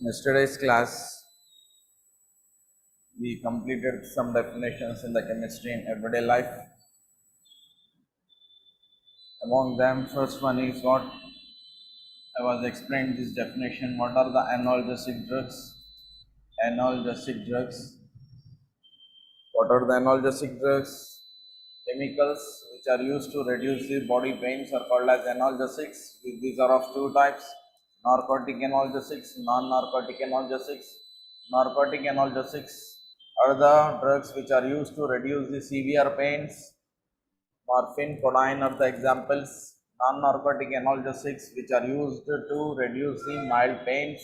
Yesterday's class, we completed some definitions in the chemistry in everyday life. Among them, first one is what I was explained this definition. What are the analgesic drugs? Analgesic drugs. What are the analgesic drugs? Chemicals which are used to reduce the body pains are called as analgesics. These are of two types: narcotic analgesics, non-narcotic analgesics. Narcotic analgesics are the drugs which are used to reduce the severe pains. Morphine, codeine are the examples. Non-narcotic analgesics which are used to reduce the mild pains.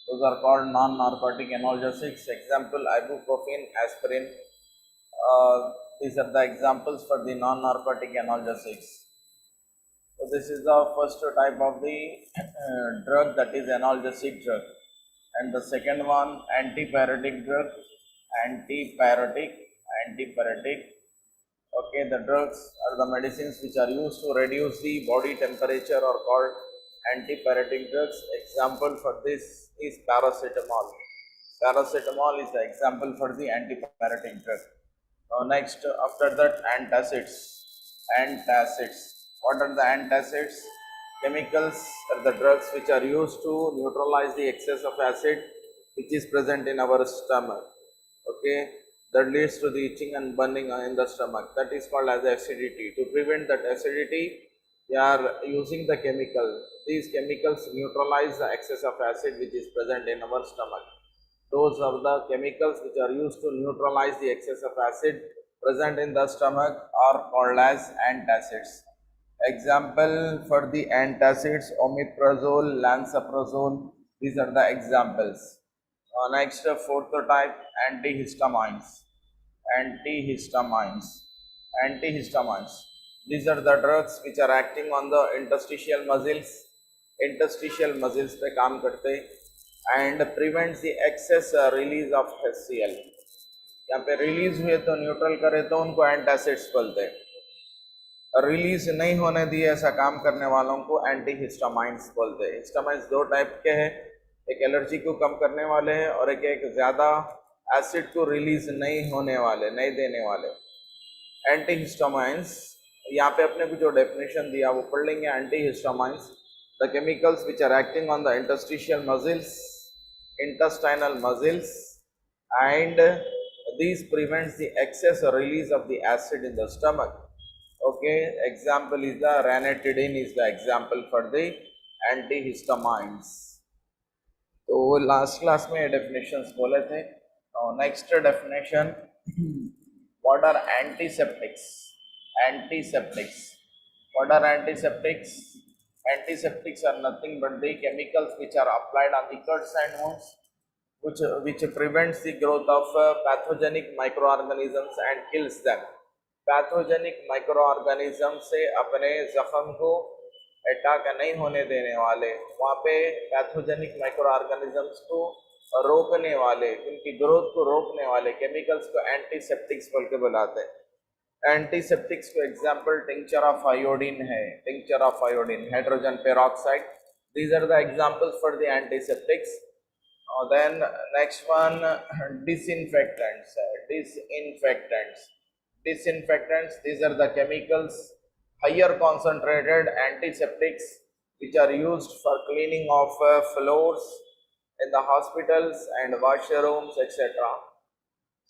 Those are called non-narcotic analgesics. Example: ibuprofen, aspirin. These are the examples for the non-narcotic analgesics. So this is the first type of the drug, that is analgesic drug. And the second one, antipyretic drug. Antipyretic. Okay, the drugs are the medicines which are used to reduce the body temperature are called antipyretic drugs. Example for this is paracetamol. Paracetamol is the example for the antipyretic drug. Next, after that, antacids. Antacids. What are the antacids? Chemicals are the drugs which are used to neutralize the excess of acid which is present in our stomach. Okay, that leads to the itching and burning in the stomach. That is called as acidity. To prevent that acidity, we are using the chemical. These chemicals neutralize the excess of acid which is present in our stomach. Those are the chemicals which are used to neutralize the excess of acid present in the stomach are called as antacids. Example for the antacids: omeprazole, lansoprazole. These are the examples. Next, fourth type, antihistamines. Antihistamines. Antihistamines. These are the drugs which are acting on the interstitial muscles. Interstitial muscles पे काम करते and prevents the excess release of HCl. यहाँ पे release हुए तो neutral करे तो उनको एंटासिड्स बोलते हैं. रिलीज नहीं होने दिए ऐसा काम करने वालों को एंटीहिस्टामाइंस बोलते हैं. हिस्टामाइंस दो टाइप के हैं, एक एलर्जी को कम करने वाले हैं और एक ज़्यादा एसिड को रिलीज नहीं होने वाले, नहीं देने वाले. एंटीहिस्टामाइंस, यहाँ पे अपने को जो डेफिनेशन दिया वो पढ़ लेंगे. Antihistamines, the chemicals which are acting on the interstitial muscles, intestinal muscles, and these prevents the excess release of the acid in the stomach. Okay, example is the ranitidine is the example for the antihistamines. तो वो last class में definitions बोले थे. Next definition, what are antiseptics? Antiseptics. What are antiseptics? Antiseptics are nothing but the chemicals which are applied on the cuts and wounds, which prevents the growth of pathogenic microorganisms and kills them. Pathogenic microorganisms से अपने जख्म को attack नहीं होने देने वाले, वहाँ पे पैथोजेनिक माइक्रोऑर्गेनिजम्स को रोकने वाले, उनकी ग्रोथ को रोकने वाले केमिकल्स को एंटीसेप्टिक्स बोल के बुलाते हैं. एंटीसेप्टिक्स को एग्जांपल टिंचर ऑफ आयोडीन है. Tincture of iodine, hydrogen peroxide. These are the examples for the antiseptics. Then next one, disinfectants. Disinfectants, these are the chemicals, higher concentrated antiseptics which are used for cleaning of floors in the hospitals and washrooms, etc.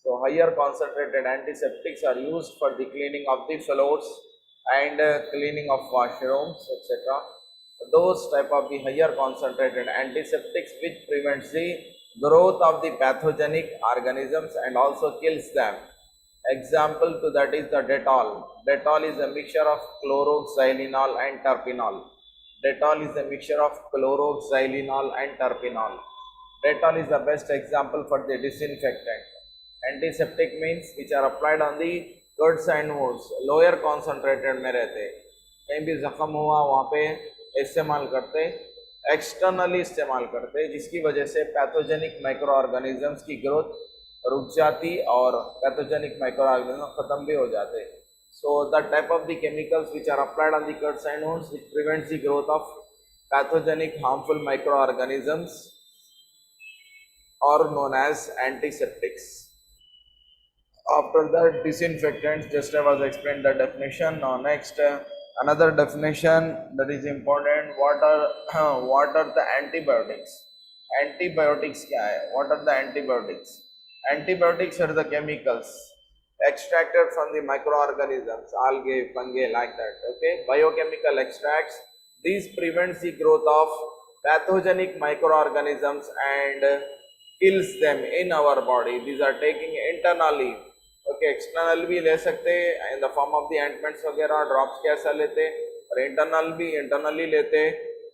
So higher concentrated antiseptics are used for the cleaning of the floors and cleaning of washrooms, etc. Those type of the higher concentrated antiseptics which prevents the growth of the pathogenic organisms and also kills them. Example to that is the Dettol. Dettol is a mixture of chloroxylenol and terpenol. Dettol is a mixture of chloroxylenol and terpenol. Dettol is the best example for the disinfectant. Antiseptic means which are applied on the cuts and wounds, lower concentrated में रहते, कहीं भी जख्म हुआ वहाँ पे इस्तेमाल करते, एक्सटर्नली इस्तेमाल करते, जिसकी वजह से पैथोजेनिक माइक्रो ऑर्गेनिजम्स की ग्रोथ रुक जाती और पैथोजेनिक माइक्रो ऑर्गेनिज्म खत्म भी हो जाते. So the type of the chemicals which are applied on the cuts and wounds which prevents the growth of pathogenic harmful microorganisms are known as antiseptics. After that, disinfectants, just I was explained the definition. Now next, another definition that is important. What are the antibiotics? Antibiotics क्या है? What are the antibiotics? Antibiotics are the chemicals extracted from the microorganisms, algae, fungi, like that. Okay, biochemical extracts. These prevents the growth of pathogenic microorganisms and kills them in our body. These are taking internally. Okay, external भी ले सकते in the form of the ointments वगैरह, drops कैसा लेते, और internal भी internally लेते.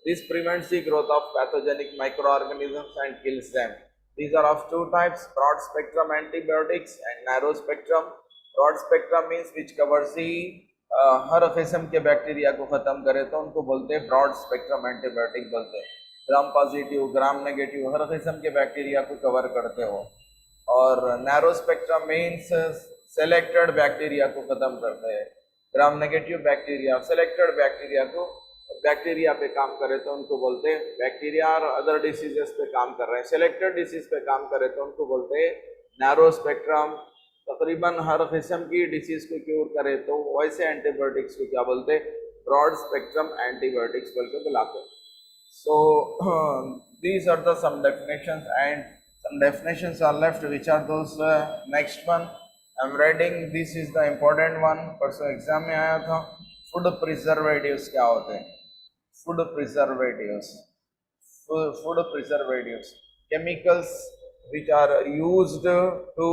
This prevents the growth of pathogenic microorganisms and kills them. These are of two types, broad spectrum antibiotics and narrow spectrum. Broad spectrum means which covers the हर किस्म के bacteria को खत्म करे तो उनको बोलते हैं ब्रॉड स्पेक्ट्रम एंटीबायोटिक बोलते हैं. ग्राम पॉजिटिव, ग्राम नेगेटिव, हर किस्म के बैक्टीरिया को कवर करते हो. और narrow spectrum means selected bacteria को खत्म करते हैं. Gram negative bacteria, selected bacteria को, बैक्टीरिया पे काम करे तो उनको बोलते हैं बैक्टीरिया और अदर डिसीजेस पे काम कर रहे हैं. सेलेक्टेड डिसीज पे काम करे तो उनको बोलते हैं नैरो स्पेक्ट्रम. तकरीबन हर किस्म की डिसीज को क्योर करे तो वैसे एंटीबायोटिक्स को क्या बोलते हैं, ब्रॉड स्पेक्ट्रम एंटीबायोटिक्स बोल के बुलाते हैं. So these are the some definitions and some definitions are left. Which are those? Next one I'm writing, this is the important one, परसों एग्जाम में आया था. फूड प्रिजर्वेटिव्स क्या होते हैं? Food preservatives, food preservatives chemicals which are used to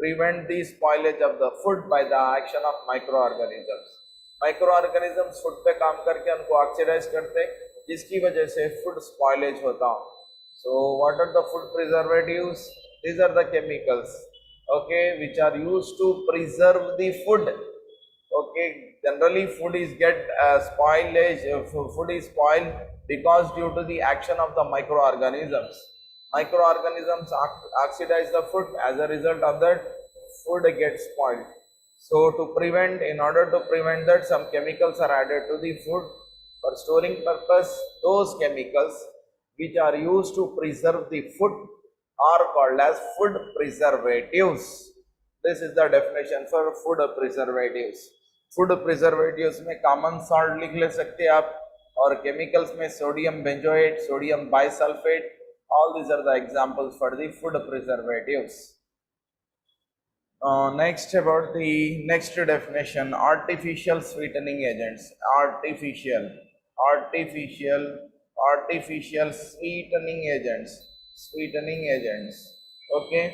prevent the spoilage of the food by the action of microorganisms. microorganisms food पे काम करके उनको ऑक्सीडाइज करते, जिसकी वजह से फूड स्पॉइलेज होता. So what are the food preservatives? These are the chemicals, okay, which are used to preserve the food. Okay, generally food is spoilage. Food is spoiled because due to the action of the microorganisms. Microorganisms oxidize the food. As a result of that, food gets spoiled. So in order to prevent that, some chemicals are added to the food for storing purpose. Those chemicals which are used to preserve the food are called as food preservatives. This is the definition for food preservatives. Food preservatives में common salt लिख ले सकते आप, और chemicals में sodium benzoate, sodium bisulfate, all these are the examples for the food preservatives. Next, about the next definition, artificial sweetening agents. Artificial sweetening agents. Okay,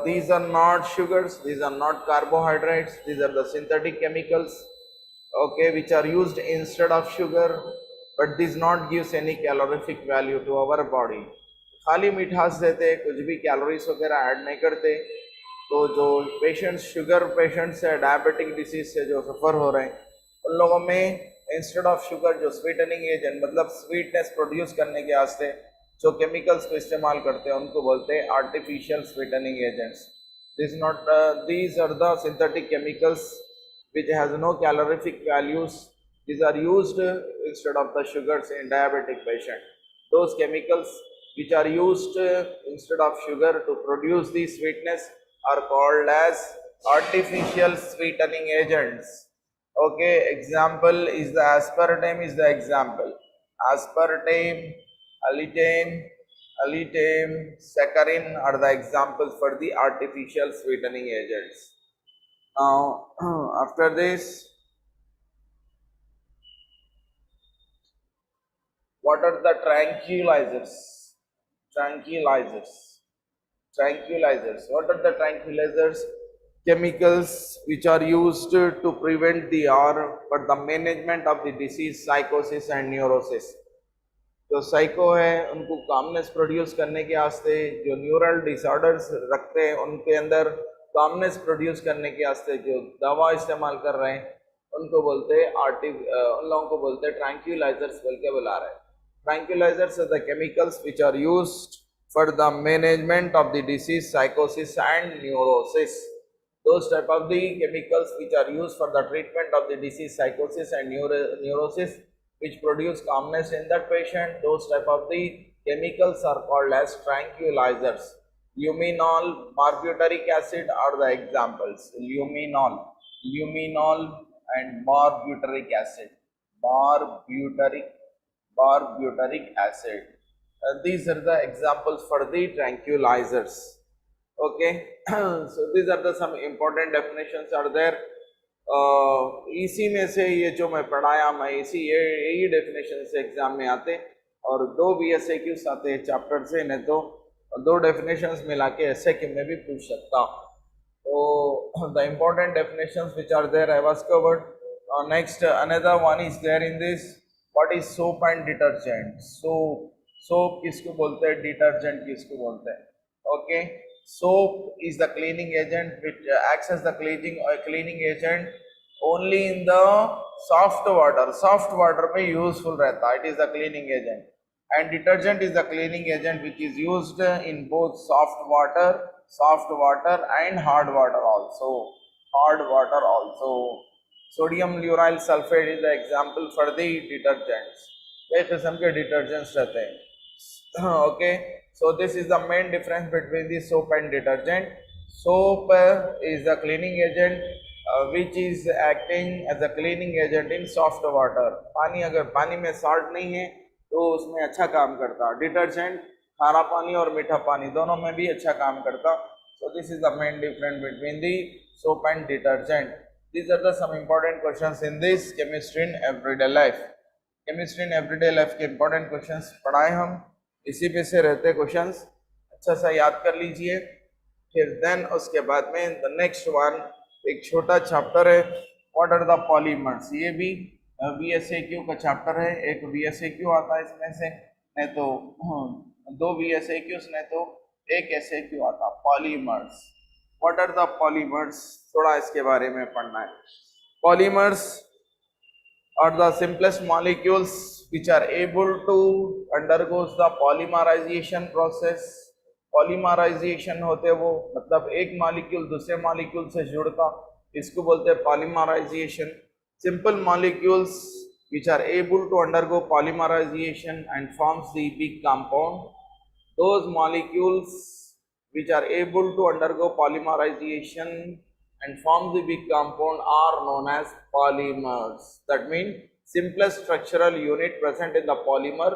these are not sugars, these are not carbohydrates, these are the synthetic chemicals, okay, which are used instead of sugar, but this not gives any calorific value to our body. खाली मिठास देते, कुछ भी calories वगैरह add नहीं करते. तो जो पेशेंट्स, शुगर पेशेंट्स है, डायबिटिक डिसीज से जो सफ़र हो रहे हैं, उन लोगों में इंस्टेड ऑफ शुगर जो स्वीटनिंग एजेंट, मतलब स्वीटनेस प्रोड्यूस करने के वास्ते जो केमिकल्स को इस्तेमाल करते हैं उनको बोलते हैं artificial sweetening agents. These are the synthetic chemicals which has no calorific values. These are used instead of the sugars in diabetic patient. Those chemicals which are used instead of sugar to produce the sweetness are called as artificial sweetening agents. Okay, example is the aspartame is the example. Aspartame, allicin, saccharin are the examples for the artificial sweetening agents. Now, after this, what are the tranquilizers? What are the tranquilizers? Chemicals which are used to prevent the or for the management of the disease, psychosis and neurosis. जो psycho है उनको calmness produce करने के वास्ते, जो neural disorders रखते हैं उनके अंदर कामनेस प्रोड्यूस करने के वास्ते जो दवा इस्तेमाल कर रहे हैं उनको बोलते हैं उन लोगों को बोलते हैं ट्रैंक्विलाइजर्स बोल के बुला रहे हैं. Tranquilizers are the chemicals which are used for the management of the disease, psychosis and neurosis. Those type of the chemicals which are used for the treatment of the disease, psychosis and neurosis, which produce calmness in that patient, those type of the chemicals are called as tranquilizers. Luminol, barbiturate acid are the examples. Luminol and barbiturate acid. Barbituric acid. These are the examples for the tranquilizers. Okay, so these are the some important definitions are there. इसी में से ये जो मैं पढ़ाया मैं इसी यही डेफिनेशन से एग्जाम में आते और 2 VSAQs आते हैं चैप्टर से, नहीं तो 2 डेफिनेशंस मिला के SAQ में भी पूछ सकता. तो the important definitions which are there I was covered. Next another one is there in this. What is soap and detergent? Soap किसको बोलते हैं, डिटर्जेंट किसको बोलते हैं? Okay, soap is the cleaning agent which acts as the cleaning agent only in the soft water. Soft water में useful रहता है. It is the cleaning agent. And detergent is the cleaning agent which is used in both soft water and hard water also. Sodium lauryl sulfate is the example for the detergents. कई किस्म के detergents रहते हैं. Okay, so this is the main difference between the soap and detergent. Soap is the cleaning agent which is acting as a cleaning agent in soft water. पानी अगर पानी में salt नहीं है तो उसमें अच्छा काम करता. Detergent खारा पानी और मीठा पानी दोनों में भी अच्छा काम करता. So this is the main difference between the soap and detergent. These are the some important questions in this chemistry in everyday life. Chemistry in everyday life के important questions पढ़ाए हम, इसी पे से रहते questions. अच्छा सा याद कर लीजिए. फिर then उसके बाद में the next one एक छोटा चैप्टर है what are the polymers. ये भी VSAQ का चैप्टर है. एक VSAQ आता है इसमें से, नहीं तो 2 VSAQs, नहीं तो एक SAQ आता. Polymers. What are the polymers? थोड़ा इसके बारे में पढ़ना है. Polymers are the simplest molecules which are able to undergo the polymerization process. Polymerization होते वो मतलब एक मॉलिक्यूल दूसरे मॉलिक्यूल से जुड़ता, इसको बोलते हैं polymerization. Simple molecules which are able to undergo polymerization and forms the big compound. Those molecules which are able to undergo polymerization and form the big compound are known as polymers. That means simplest structural unit present in the polymer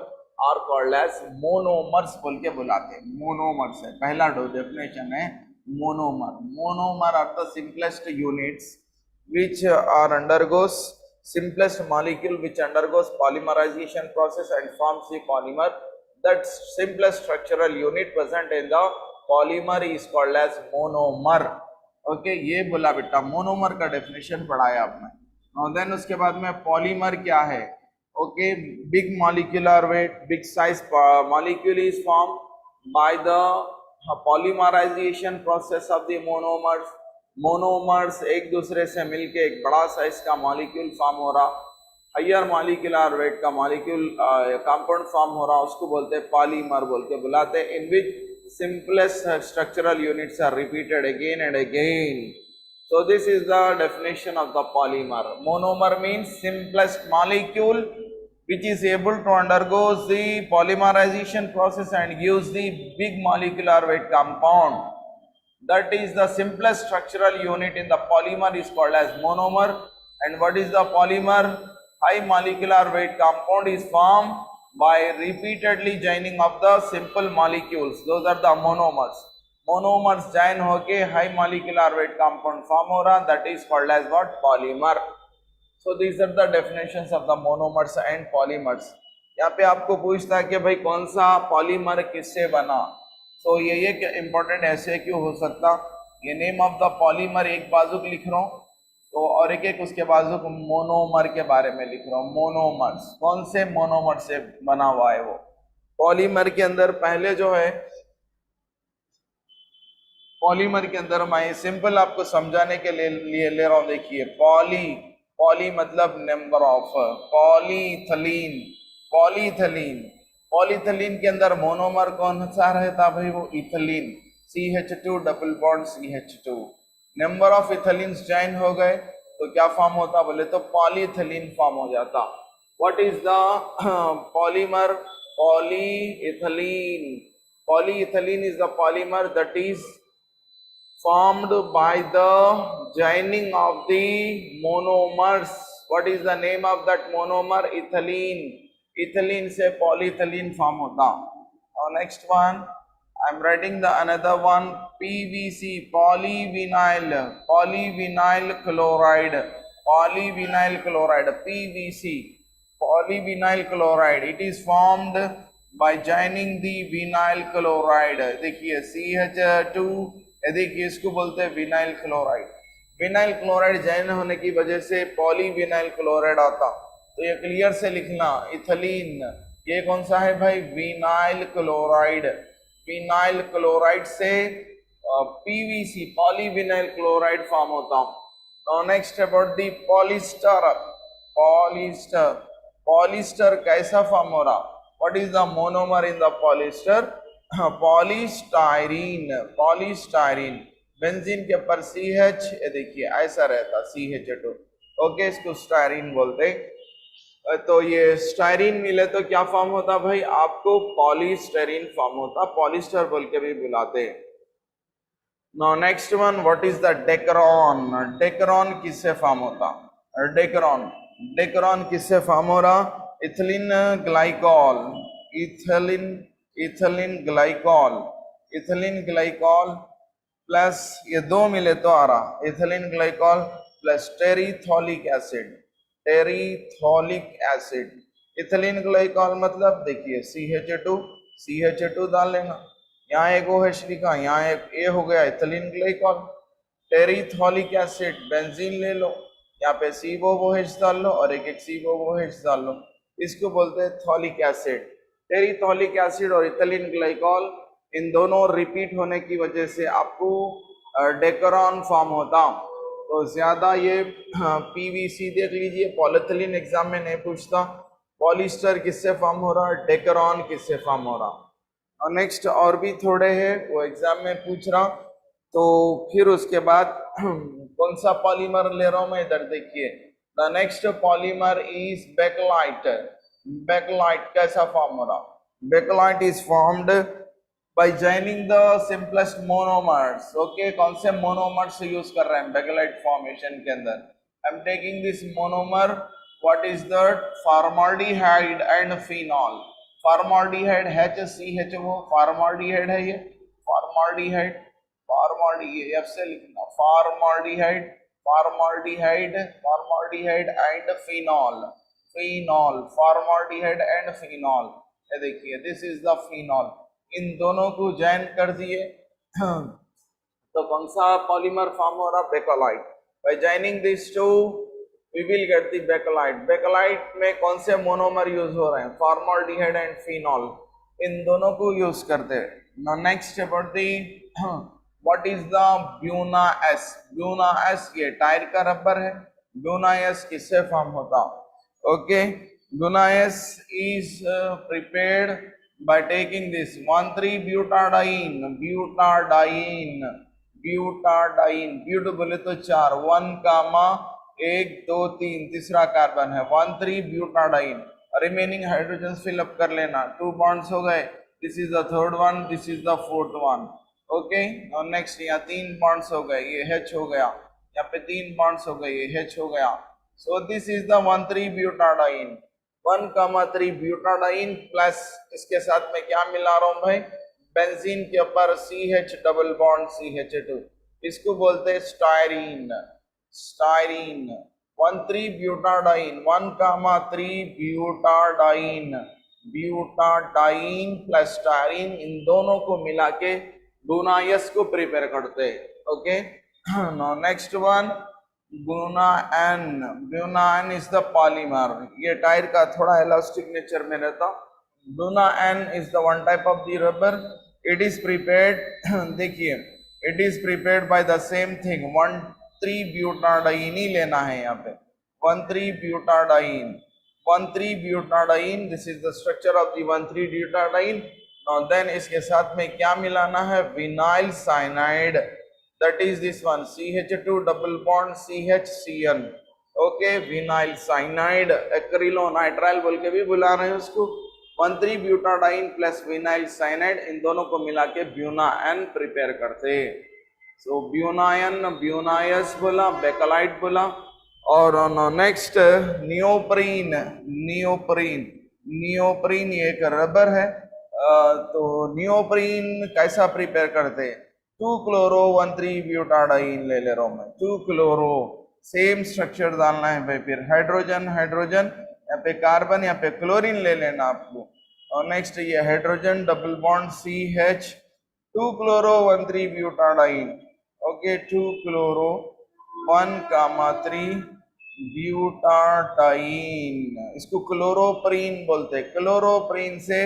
are called as monomers बोल के बुलाते हैं. Monomers है पहला definition है monomer. Monomer are the simplest units which undergoes simplest molecule which undergoes polymerization process and forms the polymer. That simplest structural unit present in the polymer is called as monomer. Okay, ये बोला बेटा monomer का definition पढ़ाया आपने. Now then उसके बाद में polymer क्या है? Okay, big molecular weight, big size molecule is formed by the polymerization process of the monomers. Monomers एक दूसरे से मिलके एक बड़ा साइज का molecule form हो रहा. हायर मॉलिक्यूलर वेट का मॉलिक्यूल कंपाउंड फॉर्म हो रहा, उसको बोलते हैं पॉलीमर बोल के बुलाते हैं. इन विच simplest structural units are repeated again and again. So this is the definition of the polymer. Monomer means simplest molecule which is able to undergo the polymerization process and gives the big molecular weight compound. That is the simplest structural unit in the polymer is called as monomer. And what is the polymer? High molecular weight compound is formed by repeatedly joining of the simple molecules. Those are the monomers. Monomers join होके high molecular weight compound form हो रहा, that is called as what? Polymer. So these are the definitions of the monomers and polymers. यहाँ पे आपको पूछता है कि भाई कौन सा पॉलीमर किससे बना, तो ये important ऐसे क्यों हो सकता. ये नेम ऑफ द पॉलीमर एक बाजू लिख रहा हूँ, तो और एक एक उसके बाजू को मोनोमर के बारे में लिख रहा हूँ। मोनोमर्स कौन से मोनोमर से बना हुआ है वो। पॉलीमर के अंदर पहले जो है, पॉलीमर के अंदर मैं सिंपल आपको समझाने के लिए ले रहा हूं। देखिए पॉली, पॉली मतलब number of, polyethylene, polyethylene, polyethylene के अंदर मोनोमर कौन सा रहता भाई, वो ethylene, CH2 double bond CH2। Number of ethylenes join हो गए तो क्या फॉर्म होता बोले तो पॉलीथलीन फॉर्म हो जाता। What is the polymer, polyethylene, polyethylene is the polymer that is formed by the joining of the monomers. What is the name of that monomer? Ethylene. Ethylene से polyethylene form होता। Now next one, I am writing the another one, PVC, polyvinyl, polyvinyl chloride, polyvinyl chloride, PVC, polyvinyl chloride. It is formed by joining the vinyl chloride। देखिए CH2, देखिए इसको बोलते हैं vinyl chloride. Vinyl chloride join होने की वजह से polyvinyl chloride आता। तो ये क्लियर से लिखना, इथलीन ये कौन सा है भाई, विनाइल क्लोराइड। विनाइल क्लोराइड से PVC, पॉलीविनाइल क्लोराइड फॉर्म होता। Now next about the polyester, polyester, polyester कैसा फॉर्म हो रहा, what is the monomer in the polyester, polystyrene, polystyrene. Benzene के ऊपर CH, देखिए ऐसा रहता CH2, ओके इसको स्टाइरीन बोलते। तो ये स्टाइरीन मिले तो क्या फॉर्म होता भाई, आपको पॉलीस्टाइरीन फॉर्म होता, पॉलिस्टर बोल के भी बुलाते। Now next one, what is the Dacron, Dacron किससे फॉर्म होता, डेकरॉन, डेकरॉन किससे फॉर्म हो रहा, ethylene glycol, ethylene, ethylene glycol, ethylene glycol plus ये दो मिले तो आ रहा, ethylene glycol plus terephthalic acid, terephthalic acid. Ethylene glycol मतलब देखिए CH2, CH2 डाल लेना, यहाँ एक OH लिखा, यहाँ एक A हो गया इथिलीन ग्लाइकॉल। टेरिथोलिक एसिड बेंजीन ले लो, यहाँ पे COOH डाल लो और एक एक COOH डाल लो, इसको बोलते हैं थॉलिक एसिड। टेरिथोलिक एसिड और इथिलीन ग्लाइकॉल इन दोनों रिपीट होने की वजह से आपको डेकरॉन फॉर्म होता। तो ज्यादा ये PVC देख लीजिए, पॉलीथिलीन एग्जाम में नहीं पूछता, पॉलिस्टर किससे फॉर्म हो रहा, डेकरॉन किससे फॉर्म हो रहा। और नेक्स्ट और भी थोड़े हैं वो एग्जाम में पूछ रहा, तो फिर उसके बाद कौन सा पॉलीमर ले रहा हूं मैं इधर देखिए। The next polymer is Bakelite. Bakelite कैसा फॉर्म हो रहा, Bakelite is formed by joining the simplest monomers। Okay कौन से मोनोमर से यूज कर रहे हैं बेकलाइट फॉर्मेशन के अंदर। आई am taking this monomer, what is that, formaldehyde and phenol. Formaldehyde HCH, वो फॉर्मल्डिहाइड है, ये फॉर्मल्डिहाइड, फॉर्मल्डिहाइड F से लिखना, formaldehyde, formaldehyde, formaldehyde and phenol, phenol, formaldehyde and phenol. ये देखिए दिस इज द फिनॉल, इन दोनों को जॉइन कर दिए तो कौन सा पॉलीमर फॉर्म हो रहा, Bakelite. By joining this two we will get the Bakelite. Bakelite में कौन से मोनोमर यूज हो रहे हैं, फॉर्मल्डिहाइड एंड फिनॉल, इन दोनों को यूज करते हैं। Now next about the what is the Buna S. Buna S ये टायर का रबर है, ब्यूना एस किससे फॉर्म होता, okay Buna S is prepared by taking this 1,3-butadiene, butadiene, butadiene, bute बोले तो 4, 1, 1, 2, 3 तीसरा कार्बन है, 1,3-butadiene। Remaining hydrogen fill up कर लेना, 2 बॉन्ड्स हो गए, this is the third one, this is the fourth one, okay. और नेक्स्ट यहाँ 3 बॉन्ड्स हो गए, ये H हो गया, यहाँ पे 3 बॉन्ड्स हो गए, ये H हो गया। सो this is the 1,3-butadiene, 1, 3-butadiene plus इसके साथ में क्या मिला रहा हूं भाई, बेंजीन के ऊपर CH डबल बॉन्ड CH2, इसको बोलते हैं styrene, styrene. 1,3-butadiene, 1, 3-butadiene, butadiene plus styrene, इन दोनों को मिला के ब्यूनायस को प्रिपेयर करते हैं, okay. Now next one, Bunaen is the polymer. ये टायर का थोड़ा elastic nature में रहता. Bunaen is the one type of the rubber. It is prepared. देखिए, it is prepared by the same thing. 1,3-butadiene ही लेना है यहाँ पे. 1,3-butadiene. 1,3-butadiene. This is the structure of the 1,3-butadiene. Now then इसके साथ में क्या मिलाना है? Vinyl cyanide. That is this one, CH2 double bond CHCN. Okay, vinyl cyanide, acrylonitrile बोल के भी बुला रहे हैं उसको. 1,3-ब्यूटाडाइन प्लस विनाइल साइनाइड, इन दोनों को मिला के ब्यूनाएन प्रिपेयर करते. सो ब्यूनायन, ब्यूनायस बोला, बेकलाइट बोला. और नेक्स्ट नियोप्रीन. नियोप्रीन, नियोप्रीन ये एक रबर है. तो नियोप्रीन कैसा प्रिपेयर करते हैं? 2-chloro-1,3-butadiene ले ले रहा हूं मैं. 2-chloro, सेम स्ट्रक्चर डालना है भाई. फिर हाइड्रोजन, हाइड्रोजन, यहाँ पे कार्बन, यहाँ पे क्लोरीन ले लेना आपको. और नेक्स्ट ये hydrogen double bond CH, 2-chloro-1,3-butadiene. Okay, 2-chloro-1,3-butadiene. इसको क्लोरोप्रीन बोलते. क्लोरोप्रीन से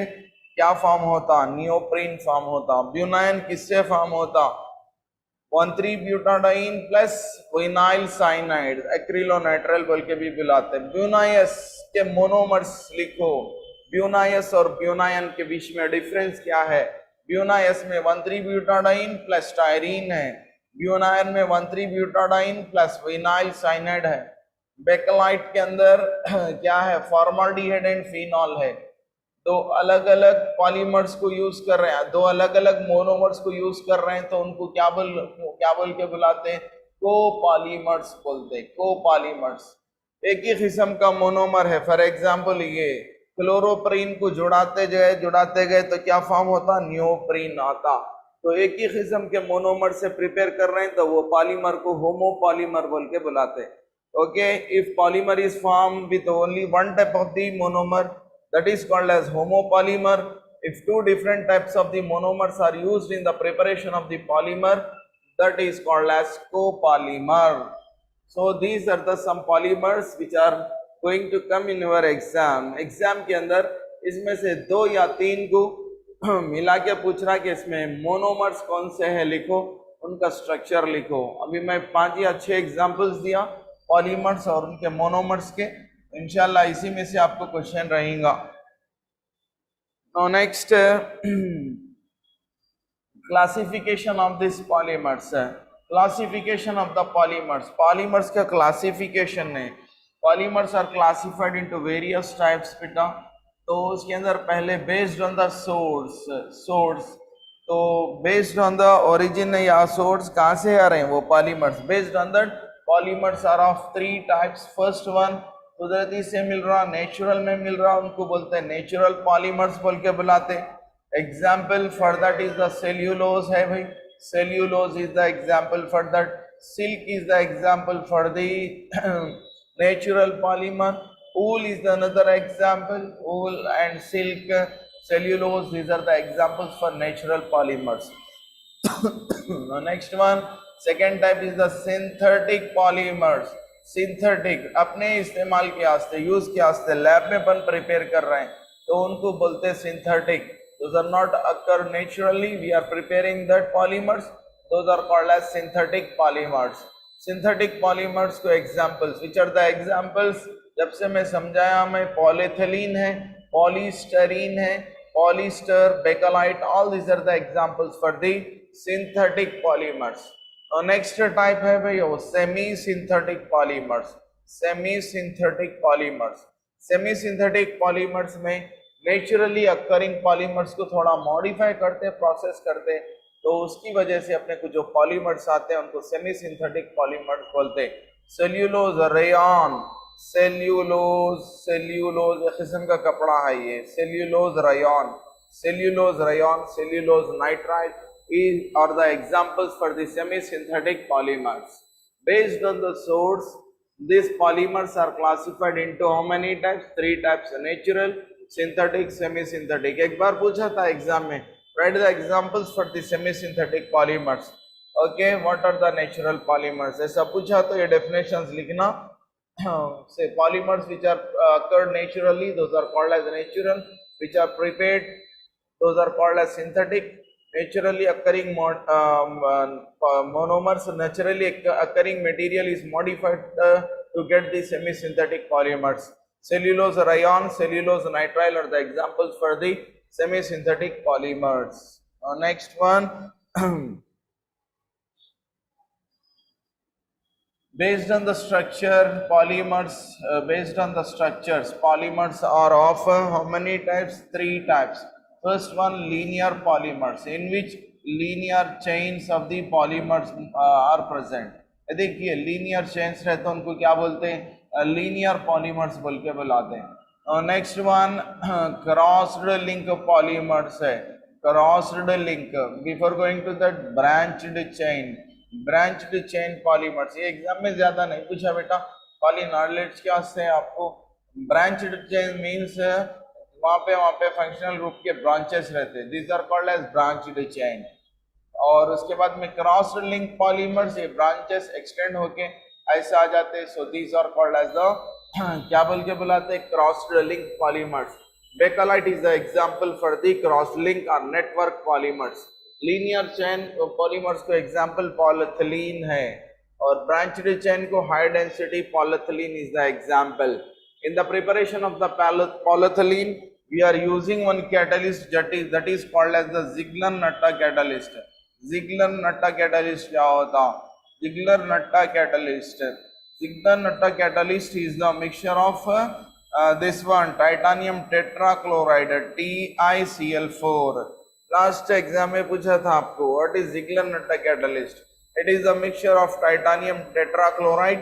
क्या फॉर्म होता? नियोप्रीन फॉर्म होता. ब्यूनाइन किससे फॉर्म होता? 1,3-ब्यूटाडाइन प्लस विनाइल साइनाइड, एक्रिलोनाइट्राइल बोल के भी बुलाते. ब्यूनायस के मोनोमर्स लिखो. ब्यूनायस और ब्यूनायन के बीच में डिफरेंस क्या है? ब्यूनायस में 1,3-ब्यूटाडाइन प्लस टायरीन है. ब्यूनायन में 1,3-ब्यूटाडाइन प्लस विनाइल साइनाइड है. बेकलाइट के अंदर क्या है? फॉर्माल्डिहाइड एंड फिनॉल है. दो अलग अलग पॉलीमर्स को यूज कर रहे हैं, दो अलग अलग मोनोमर्स को यूज कर रहे हैं, तो उनको क्या बोल के बुलाते हैं? कोपॉलीमर्स बोलते हैं. कोपॉलीमर्स. एक ही किस्म का मोनोमर है. फॉर एग्जांपल ये क्लोरोप्रीन को जुड़ाते गए तो क्या फॉर्म होता? नियोप्रीन आता. तो एक ही किस्म के मोनोमर से प्रिपेयर कर रहे हैं तो वो पॉलीमर को होमोपॉलीमर बोल के बुलाते हैं. Okay, if polymer is form with only one type of the monomer, that is called as homopolymer. If two different types of the monomers are used in the preparation of the polymer, that is called as copolymer. So these are the some polymers which are going to come in your exam. Exam के अंदर इसमें से 2 या 3 को मिला के पूछ रहा कि इसमें मोनोमर्स कौन से हैं, लिखो, उनका स्ट्रक्चर लिखो. अभी मैं 5 या 6 एग्जाम्पल्स दिया पॉलीमर्स और उनके मोनोमर्स के. इंशाल्लाह इसी में से आपको क्वेश्चन रहेगा. Now next classification of this polymers. Classification of the polymers. Polymers का classification है. Polymers are classified into various types बेटा. तो उसके अंदर पहले based on the source. तो based on the origin या source कहाँ से आ रहे हैं वो polymers? Based on that polymers are of 3 types. First one कुदरती से मिल रहा, नेचुरल में मिल रहा, उनको बोलते हैं नेचुरल पॉलीमर्स बोल के बुलाते. Example for that is the cellulose है भाई. Cellulose is the example for that. Silk is the example for the natural polymer. wool is the another example. Wool and silk, cellulose, these are the examples for natural polymers. The next one, second type is the synthetic polymers. Synthetic अपने इस्तेमाल के वास्ते, use के वास्ते lab में अपन prepare कर रहे हैं तो उनको बोलते हैं synthetic. Those are not occur naturally, we are preparing that polymers, those are called as synthetic polymers. Synthetic polymers को examples, which are the examples? जब से मैं समझाया मैं, पॉलीथिलीन है, पॉलीस्टरीन है, polyester, Bakelite, all these are the examples for the synthetic polymers. और next type है भाई वो semi synthetic polymers. Semi synthetic polymers. Semi synthetic polymers में नेचुरली अकरिंग पॉलीमर्स को थोड़ा मॉडिफाई करते, प्रोसेस करते, तो उसकी वजह से अपने को जो पॉलीमर्स आते हैं उनको सेमी सिंथेटिक पॉलीमर्स बोलते हैं. सेल्यूलोज, रेयन, सेल्यूलोज एक किस्म का कपड़ा है ये. Cellulose rayon, cellulose nitrile are the examples for the semi-synthetic polymers. Based on the source, these polymers are classified into how many types? 3 types: natural, synthetic, semi-synthetic. एक बार पूछा था एग्जाम में, write the examples for the semi-synthetic polymers. Okay, what are the natural polymers? ऐसा पूछा तो ये definitions लिखना. Say polymers which are occurred naturally, those are called as natural. Which are prepared, those are called as synthetic. Naturally occurring monomers, naturally occurring material is modified to get the semi-synthetic polymers. Cellulose rayon, cellulose nitrile are the examples for the semi-synthetic polymers. Next one. Based on the structure, polymers, based on the structures, polymers are of how many types? Three types. First one, linear polymers, in which linear chains of the polymers are present. देखिए linear chains रहते हैं उनको क्या बोलते हैं? Linear polymers बोल के बुलाते हैं. Next one, crossed link polymers है. Crossed link. Before going to that, branched chain. Branched chain polymers, ये एग्जाम में ज्यादा नहीं पूछा बेटा. पॉलीनॉलेज क्या से आपको ब्रांच्ड चेन मींस वहां पे फंक्शनल ग्रुप के ब्रांचेस रहते हैं. These are called as branched chain. और उसके बाद में क्रॉस्ड लिंक पॉलीमर्स, ये ब्रांचेस एक्सटेंड होके ऐसे आ जाते हैं. So these are called as the क्या बोल के बुलाते हैं? Crossed link polymers. Bakelite is the example for the cross link और network polymers. Linear chain polymers को एग्जांपल पॉलीथिलीन है, और ब्रांच्ड चेन को high density polyethylene is the example. In the preparation of the polyethylene we are using one catalyst that is called as the Ziegler-Natta catalyst. Ziegler-Natta catalyst क्या होता? Ziegler-Natta catalyst. Ziegler-Natta catalyst is the mixture of this one, titanium tetrachloride, TiCl4. Last exam में पूछा था आपको, what is Ziegler-Natta catalyst? It is a mixture of titanium tetrachloride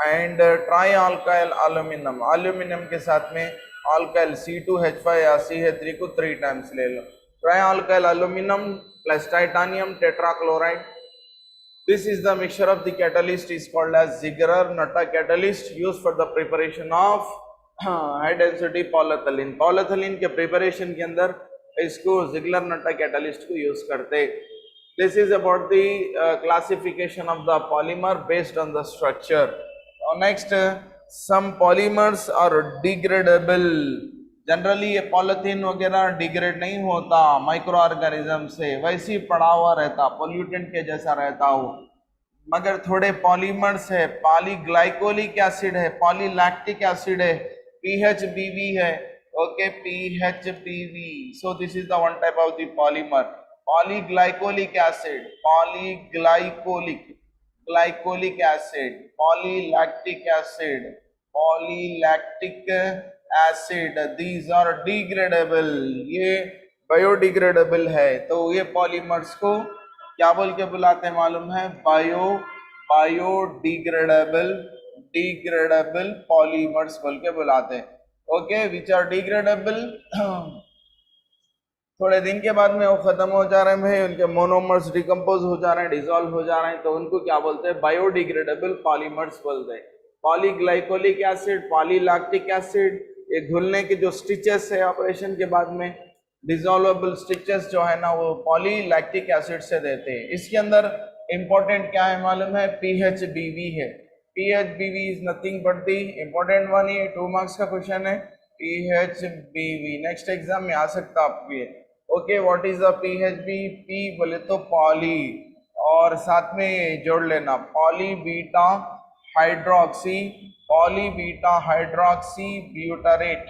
and trialkyl aluminium. Aluminium के साथ में alkyl C2H5 या CH3 को 3 times ले लो. Trialkyl aluminium plus titanium tetrachloride. This is the mixture of the catalyst is called as Ziegler-Natta catalyst, used for the preparation of high density polyethylene. Polyethylene के preparation के अंदर इसको Ziegler-Natta catalyst को use करते. This is about the classification of the polymer based on the structure. Next, some polymers are degradable. Generally ये polythene वगैरह degrade नहीं होता माइक्रो ऑर्गेनिज्म से, वैसे ही पड़ा हुआ रहता, पोल्यूटेंट के जैसा रहता हो. मगर थोड़े पॉलीमर्स है, पॉलीग्लाइकोलिक एसिड है, पॉलीलैक्टिक एसिड है, PHBV है. Okay, PHBV. So this is the one type of the polymer. Polyglycolic acid, glycolic acid, polylactic acid, polylactic acid. These are degradable. ये biodegradable है. तो ये polymers को क्या बोल के बुलाते हैं मालूम है? degradable polymers बोल के बुलाते हैं. Okay, which are degradable. थोड़े दिन के बाद में वो खत्म हो जा रहे हैं भाई, उनके मोनोमर्स डिकम्पोज हो जा रहे हैं, डिसॉल्व हो जा रहे हैं, तो उनको क्या बोलते हैं? बायोडिग्रेडेबल पॉलीमर्स बोलते हैं. पॉलीग्लाइकोलिक एसिड, पॉलीलैक्टिक एसिड, ये घुलने के जो स्टिचेस है ऑपरेशन के बाद में, डिसॉल्वेबल स्टिचेस जो है ना, वो पॉलीलैक्टिक एसिड से देते हैं. इसके अंदर इंपॉर्टेंट क्या है मालूम है? PHBV है. PHBV is nothing but the important one. ये 2 मार्क्स का क्वेश्चन है. PHBV नेक्स्ट एग्जाम में आ सकता आपको ये. Okay, what is the PHBV? P बोले तो पॉली, और साथ में जोड़ लेना poly beta hydroxy, poly beta hydroxy butyrate,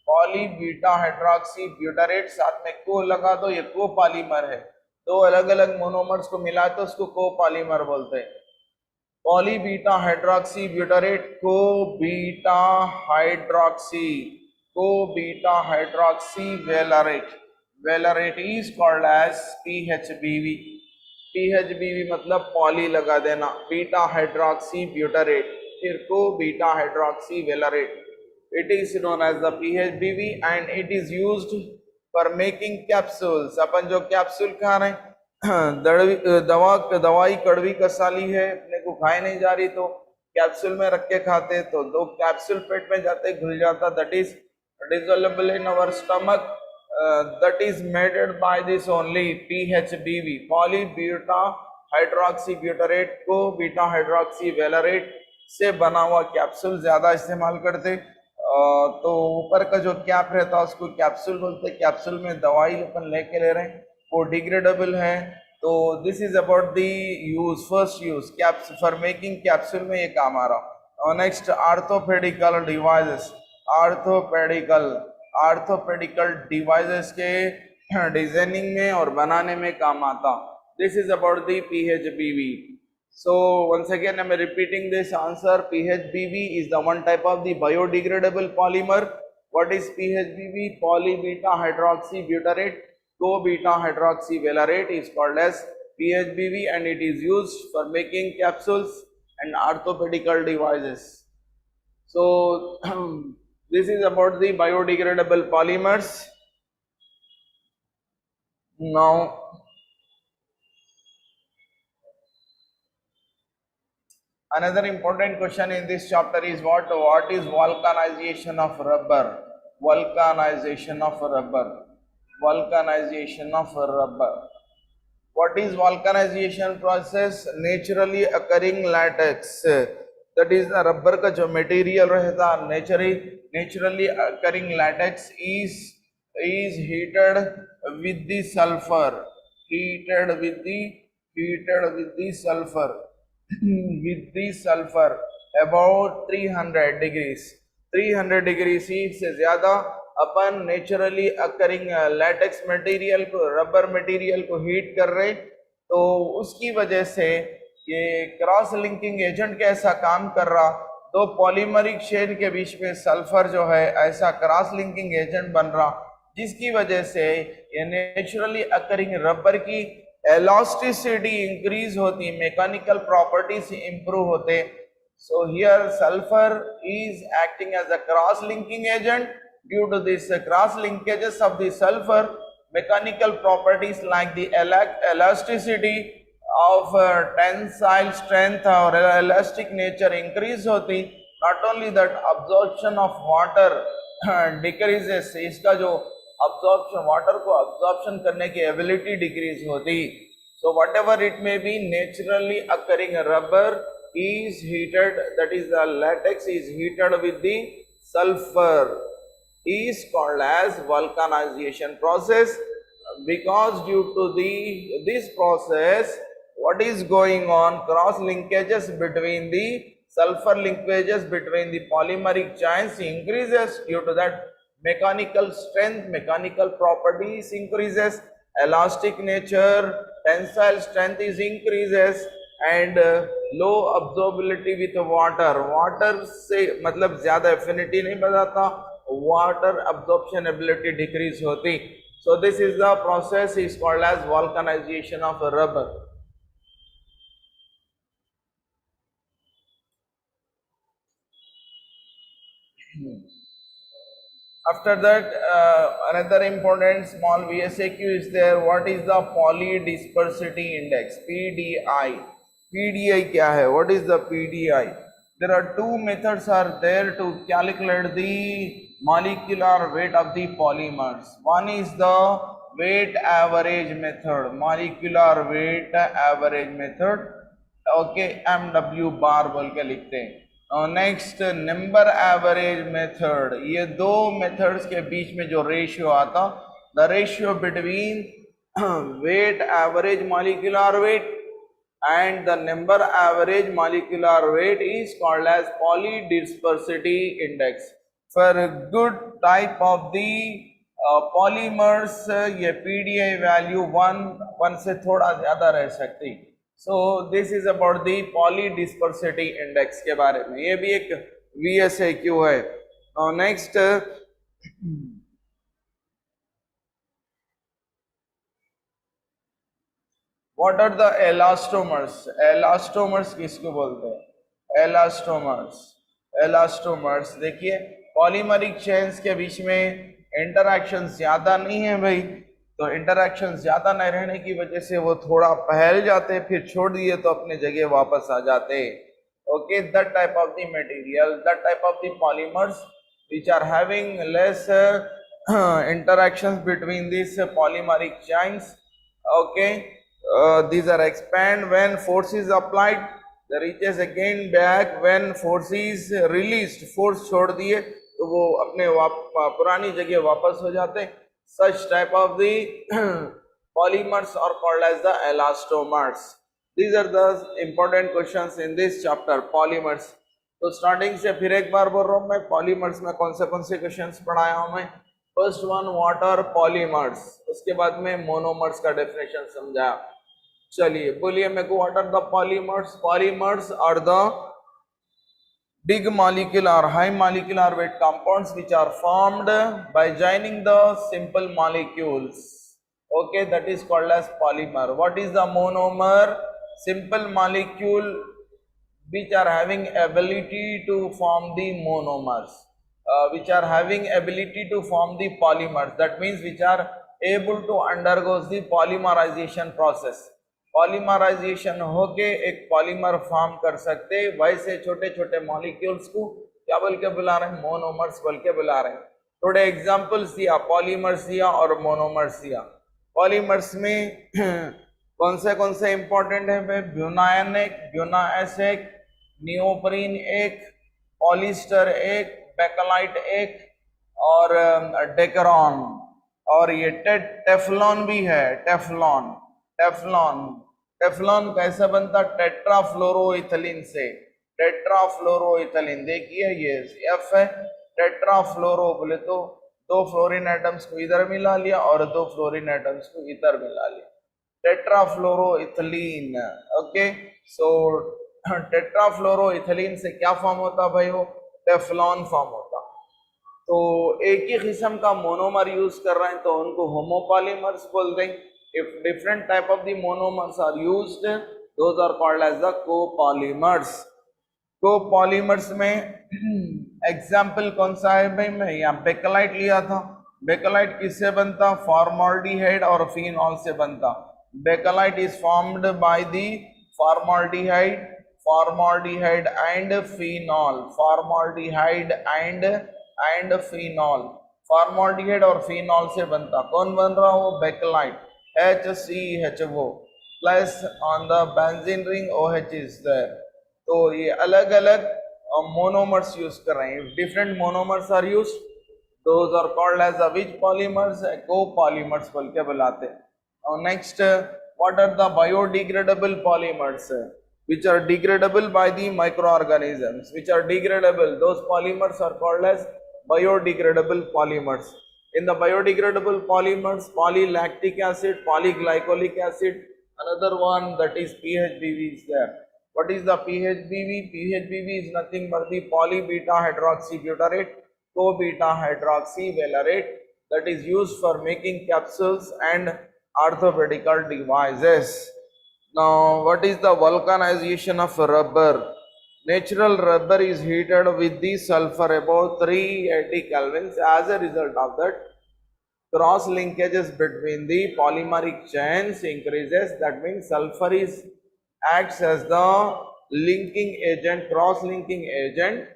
poly beta hydroxy butyrate, साथ में को लगा दो, ये को पॉलीमर है. दो अलग अलग मोनोमर्स को मिला तो उसको को पॉलीमर बोलते हैं. Poly beta hydroxy butyrate, co beta hydroxy valerate. Valerate is called as PHBV. PHBV मतलब पॉली लगा देना, बीटा हाइड्रोक्सी ब्यूटारेट, फिर co beta hydroxy valerate. It is known as the PHBV and it is used for making capsules. अपन जो capsule खा रहे हैं, दवाई कड़वी कसाली है, अपने को खाए नहीं जा रही, तो कैप्सूल में रख के खाते, तो 2 कैप्सूल पेट में जाते घुल जाता. That is dissolvable in our stomach. That is maded by this only PHBV, poly beta hydroxy butyrate co beta hydroxy valerate से बना हुआ कैप्सूल ज्यादा इस्तेमाल करते। तो ऊपर का जो कैप रहता है उसको कैप्सूल बोलते हैं। कैप्सूल में दवाई अपन लेके ले रहे हैं, वो डिग्रेडेबल है। तो this is about the use, first use capsule for making capsule में ये काम आ रहा। और नेक्स्ट आर्थोपेडिकल डिवाइसेस, आर्थोपेडिकल आर्थोपेडिकल डिवाइसेस के डिजाइनिंग में और बनाने में काम आता। This is about the PHBV. So once again I am repeating this answer. PHBV is the one type of the biodegradable polymer. What is PHBV? Polybeta hydroxy butyrate co-beta hydroxy valerate is called as PHBV, and it is used for making capsules and orthopedical devices. So this is about the biodegradable polymers. Now another important question in this chapter is what is vulcanization of rubber? Vulcanization of rubber. Vulcanization of rubber. What is vulcanization process? Naturally occurring latex, that is the rubber का जो material रहता naturally occurring latex is heated with the sulfur, heated with the sulfur with the sulfur about 300 degrees 300 degree C से ज्यादा अपन naturally occurring latex material को, rubber material को heat कर रहे, तो उसकी वजह से ये क्रॉस लिंकिंग एजेंट कैसा काम कर रहा, तो पॉलीमरिक चेन के बीच में सल्फर जो है ऐसा क्रॉस लिंकिंग एजेंट बन रहा, जिसकी वजह से ये नेचुरली अकरिंग रबर की elasticity increase होती, मैकेनिकल प्रॉपर्टीज इंप्रूव होते. So here sulfur is acting as a cross linking agent. Due to this cross linkages of the sulfur, mechanical properties like the elasticity of tensile strength or elastic nature increase होती. Not only that, absorption of water decreases. इसका जो absorption, water को absorption करने की ability decrease होती. So whatever it may be, naturally occurring rubber is heated, that is the latex is heated with the sulfur, is called as vulcanization process. Because due to this process, what is going on, cross linkages between the sulfur linkages between the polymeric chains increases. Due to that, mechanical strength, mechanical properties increases, elastic nature, tensile strength is increases, and low absorbability with water. Water से मतलब ज्यादा affinity नहीं बताता, water absorption ability decrease होती. So this is the process is called as vulcanization of rubber. After that, another important small VSAQ is there. What is the polydispersity index? PDI. PDI क्या है? What is the PDI? There are two methods are there to calculate the molecular weight of the polymers. One is the weight average method, molecular weight average method. Okay, MW bar बोल के लिखते हैं. Next number average method. ये दो methods के बीच में जो रेशियो आता, the ratio between weight average molecular weight and the number average molecular weight is called as polydispersity index. For a good type of the polymers, ये PDI value 1 से थोड़ा ज़्यादा रह सकती. So this is about the polydispersity index के बारे में. ये भी एक VSAQ है. Now next, what are the elastomers? Elastomers किसको बोलते हैं? Elastomers देखिए, पॉलीमरिक चेन्स के बीच में इंटरैक्शन ज्यादा नहीं है भाई, तो इंटरैक्शन ज्यादा नहीं रहने की वजह से वो थोड़ा फैल जाते, फिर छोड़ दिए तो अपने जगह वापस आ जाते. Okay, that type of the material, that type of the polymers which are having less interactions between these polymeric chains. Okay, These are expand when force is applied, the reaches again back when force is released. Force छोड़ दिए तो वो अपने पुरानी जगह वापस हो जाते हैं. Such type of the polymers are called as the elastomers. These are the important questions in this chapter, polymers. तो स्टार्टिंग से फिर एक बार बोल रहा हूँ मैं, पॉलीमर्स में कौन से क्वेश्चंस पढ़ाया हूँ मैं. First one what are polymers, उसके बाद में मोनोमर्स का डेफिनेशन समझाया. चलिए बोलिए मेरे को, what are the polymers. Polymers are the big molecular high molecular weight compounds which are formed by joining the simple molecules. Okay, that is called as polymer. What is the monomer? Simple molecule which are having ability to form the monomers, which are having ability to form the polymers. That means which are able to undergo the polymerization process. Polymerisation होके एक polymer form कर सकते, वैसे छोटे छोटे molecules को क्या बोल के बुला रहे हैं, मोनोमर्स बोल के बुला रहे हैं. थोड़े एग्जांपल्स दिया, पॉलीमर्स दिया और मोनोमर्स दिया. पॉलीमर्स में कौन से इंपॉर्टेंट है भाई, ब्यूनायन एक, ब्यूनाएस एक, नियोप्रीन एक, पॉलिस्टर एक, बेकलाइट एक और डेकरॉन. और ये टेफ्लॉन भी है. टेफ्लॉन टेफ्लॉन कैसे बनता, टेट्राफ्लोरोइथिलीन से. टेट्राफ्लोरोइथिलीन देखिए ये एफ है, टेट्राफ्लोरो बोले तो दो फ्लोरीन एटम्स को इधर मिला लिया और दो फ्लोरीन एटम्स को इधर मिला लिया, टेट्राफ्लोरोइथिलीन. ओके, सो टेट्राफ्लोरोइथिलीन से क्या फॉर्म होता भाई, वो टेफ्लॉन फॉर्म होता. तो एक ही किस्म का मोनोमर यूज कर रहे हैं तो उनको होमोपॉलीमर्स बोल देंगे. If different type of the monomers are used, those are called as the copolymers. Copolymers में एग्जाम्पल कौन सा है भाई, मैं यहाँ बेकलाइट लिया था. बेकलाइट किससे बनता, फॉर्माल्डिहाइड और फिनॉल से बनता. Bakelite is formed by the formaldehyde and phenol. Formaldehyde and phenol, formaldehyde और फिनॉल से बनता. कौन बन रहा हो, Bakelite. HCHO plus on the benzene ring OH is there. तो ये अलग अलग मोनोमर्स यूज कर रहे हैं. Different monomers are use, those are called as the which polymers, copolymers बोल के बुलाते हैं. और next, what are the biodegradable polymers which are degradable by the microorganisms, which are degradable, those polymers are called as biodegradable polymers. In the biodegradable polymers, polylactic acid, polyglycolic acid, another one that is PHBV is there. What is the PHBV? PHBV is nothing but the polybeta hydroxybutyrate, co-beta hydroxyvalerate, that is used for making capsules and orthopedical devices. Now, what is the vulcanization of rubber? Natural rubber is heated with the sulfur above 380 kelvins. As a result of that, cross linkages between the polymeric chains increases. That means sulfur acts as the linking agent, cross linking agent.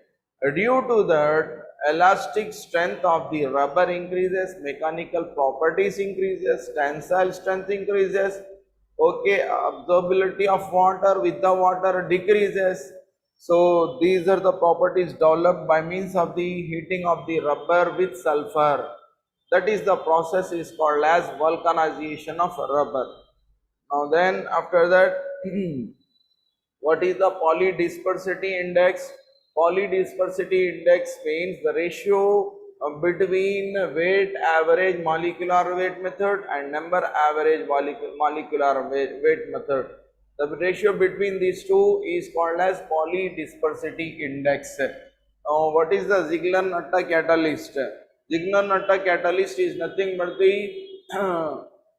Due to that, elastic strength of the rubber increases, mechanical properties increases, tensile strength increases. Okay, absorbability of water with the water decreases. So these are the properties developed by means of the heating of the rubber with sulfur. That is the process is called as vulcanization of rubber. Now then after that, what is the polydispersity index? Polydispersity index means the ratio between weight average molecular weight method and number average molecular weight method. The ratio between these two is called as polydispersity index. What is the Ziegler-Natta catalyst? Ziegler-Natta catalyst is nothing but the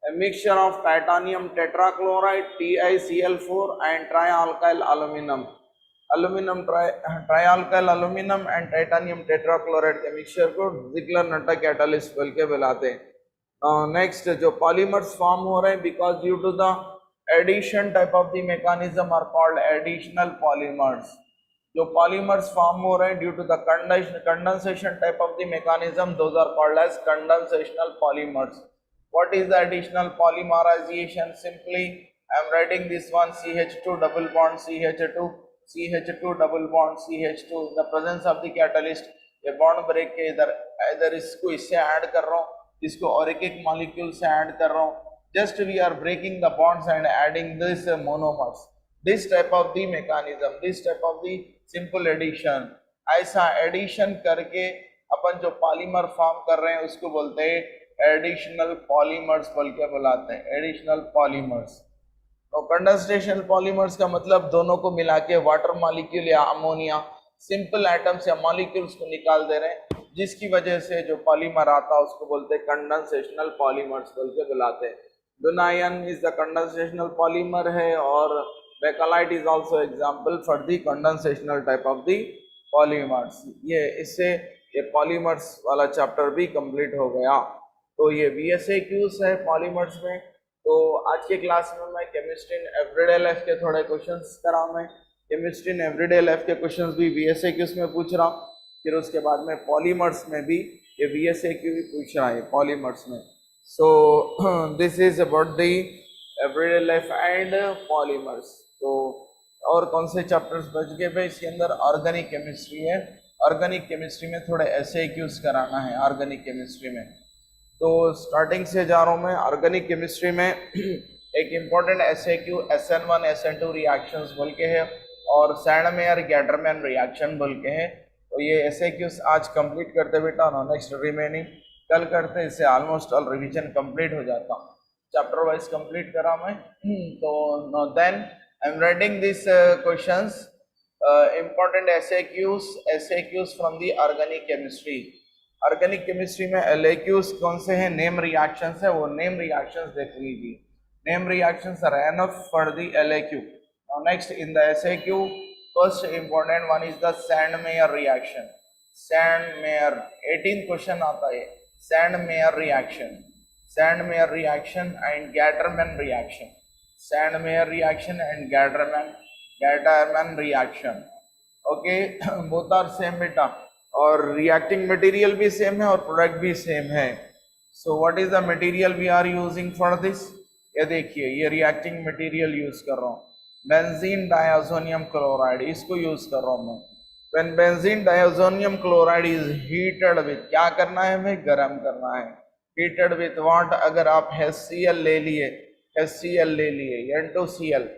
a mixture of titanium tetrachloride, TiCl4 and trialkyl aluminum. Trialkyl aluminum and titanium tetrachloride के mixture को Ziegler-Natta catalyst बोल के बुलाते हैं. Next, जो polymers form हो रहे हैं because due to the addition type of the mechanism are called additional polymers. जो polymers form हो रहे हैं due to the condensation type of the mechanism, those are called as condensational polymers. What is the additional polymerization? Simply I am writing this one CH2 double bond CH2, CH2 double bond CH2 in the presence of the catalyst. ये bond break के इधर इसको इससे add कर रहा हूँ, इसको और एक मॉलिक्यूल से ऐड कर रहा हूँ. Just we are breaking the bonds and adding this monomers. This type of the mechanism, this type of the simple addition. ऐसा एडिशन करके अपन जो पॉलीमर फॉर्म कर रहे हैं उसको बोलते हैं एडिशनल पॉलीमर्स बोल के बुलाते हैं, एडिशनल पॉलीमर्स. तो कंडेंसेशन पॉलीमर्स का मतलब दोनों को मिला के वाटर मॉलिक्यूल या अमोनिया सिंपल एटम्स या मॉलिक्यूल्स को निकाल दे रहे हैं, जिसकी वजह से जो पॉलीमर आता है उसको बोलते हैं कंडेंसेशनल पॉलीमर्स बोल के बुलाते हैं. Vinyon is the condensational polymer है और Bakelite is also example for the condensational type of the polymers. ये इससे ये पॉलीमर्स वाला चैप्टर भी कंप्लीट हो गया. तो ये VSAQs है पॉलीमर्स में. तो आज के क्लास में मैं केमिस्ट्री इन एवरीडे लाइफ के थोड़े क्वेश्चंस करा. मैं केमिस्ट्री इन एवरीडे लाइफ के क्वेश्चंस भी VSAQs में पूछ रहा हूँ. फिर उसके बाद में पॉलीमर्स में भी ये VSAQ भी पूछ रहा है पॉलीमर्स में. सो this is about the everyday life and polymers. तो और कौन से चैप्टर्स बच गए भाई इसके अंदर? ऑर्गेनिक केमिस्ट्री है. ऑर्गेनिक केमिस्ट्री में थोड़े SAQs कराना है ऑर्गेनिक केमिस्ट्री में. तो स्टार्टिंग से जा रहा हूँ मैं. ऑर्गेनिक केमिस्ट्री में एक important SAQ SN1 SN2 reactions बोल के है और सैंडमेयर गैटरमैन रिएक्शन बोल के है. तो ये SAQs आज कंप्लीट करते बेटा. नेक्स्ट रिमेनिंग कल करते, इससे ऑलमोस्ट ऑल रिवीजन कंप्लीट हो जाता. चैप्टर वाइज कंप्लीट करा मैं. तो then I am writing this questions important SAQs from the organic chemistry. Organic chemistry में LAQs कौन से हैं? नेम रिएक्शंस है. वो नेम रिएक्शंस देख लीजिए. Name reactions are enough for the LAQ. Now next in the SAQ, first important one is the Sandmeyer reaction. Sandmeyer 18 question आता है. Sandmeyer reaction, Sandmeyer reaction and Gattermann reaction. Sandmeyer reaction and Gattermann reaction. Okay, both are same बेटा और reacting material भी same है और product भी same है. So what is the material we are using for this? ये देखिए ये रिएक्टिंग मटेरियल यूज कर रहा हूँ. बेंजीन डायज़ोनियम क्लोराइड इसको यूज कर रहा हूँ मैं. When benzene diazonium chloride is heated with, क्या करना है हमें? गर्म करना है. Heated with what? अगर आप HCl ले लिए, HCl ले लिए, N2Cl,